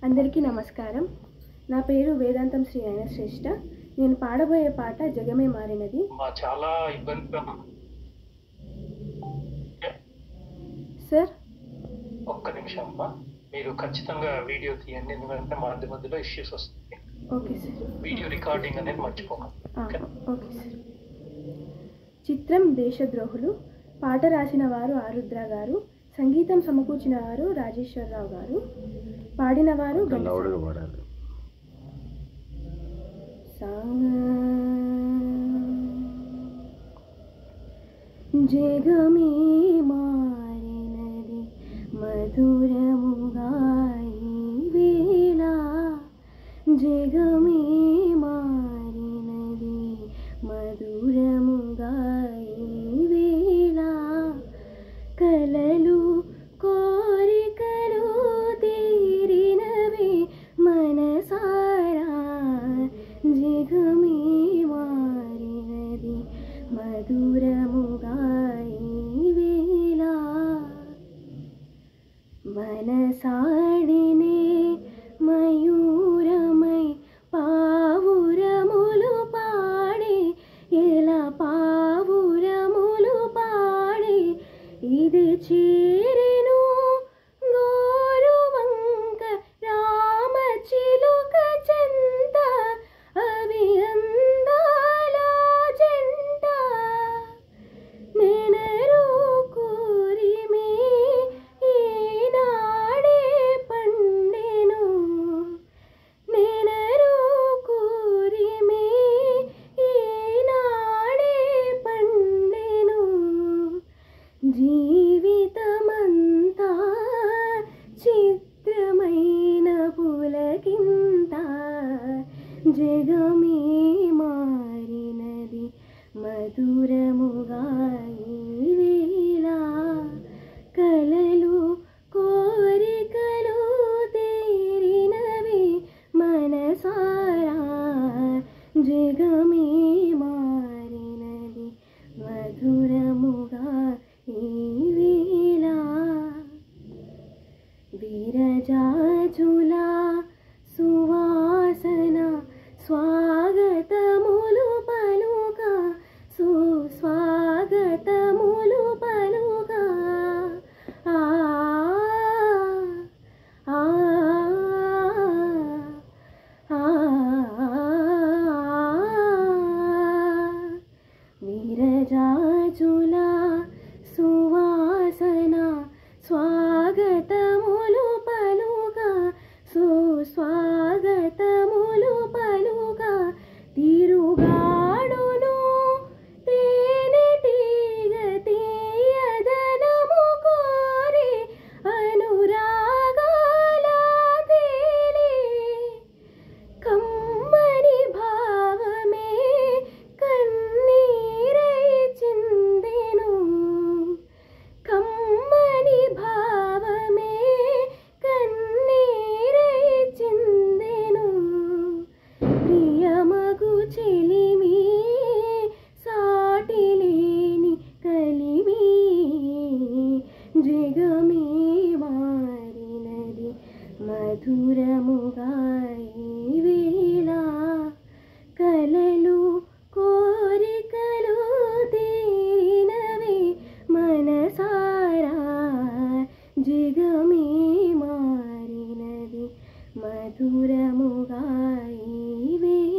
అందరికీ నమస్కారం. నా పేరు వేదాంతం శ్రీ అయిన శ్రేష్ఠ. నేను పాడబోయే పాట జగమే మారినది. చాలా ఇబ్బంది సార్, ఒక్క నిమిషం అమ్మా, మీరు ఖచ్చితంగా వీడియో తీయండి, ఎందుకంటే మధ్యలో ఇష్యూస్ వస్తాయి. Okay sir. వీడియో రికార్డింగ్ అనేది మర్చిపోకండి. Okay sir. చిత్రం దేశద్రోహులు. పాట రాసిన వారు ఆరుద్ర గారు, సంగీతం సమకూర్చిన వారు రాజేశ్వరరావు గారు, పాడిన వారు జగమే మారినది మధురముగా ఈ వేళ, జగమే మారినది మధురముగా ఈ వేళ, కలలు కోరికలు తీరినవి మనసారా, జగమే మారినది మధురముగా ఈ వేళ, మనసాడినే మయూరమై పావురములు పాడే, ఎలా పావురములు పాడే, ఇది చేరెను గోరువంక రామ చిలుక చెంత, అవి అందాల జంట, నెనరు కోరిమే ఈనాడే పండెను, నెనరు కోరిమే ఈనాడే పండెను, జీవితమంతా చిత్రమైన పులకింత, జగమే మారినది మధురముగా ఈ వేళ, కలలు కోరికలు తీరినవి మనసారా, జగమే మారినది మధురముగా ఈ వేళ, విరజాజుల సువాసన స్వాగతములు పలుగా, సుస్వాగతములు పలుగా, ఆ ఆ ఆ విరజాజుల సువాసన స్వాగతములు పలుగా, సుస్వాగతములు పలుగా, తిరుగాడును తేనెటీగ తీయదనము కోరి, అనురాగాల తేలి కమ్మని భావమే కన్నీరై చిందెను, కమ్మని భావమే కన్నీరై చిందెను, ప్రియమగు చెలిమి సాటిలేని కలిమి, జగమే మారినది మధురముగా ఈ వేళ, కలలు కోరికలు తీరినవి మనసారా, జగమే మారినది మధురముగా ఈ వేళ.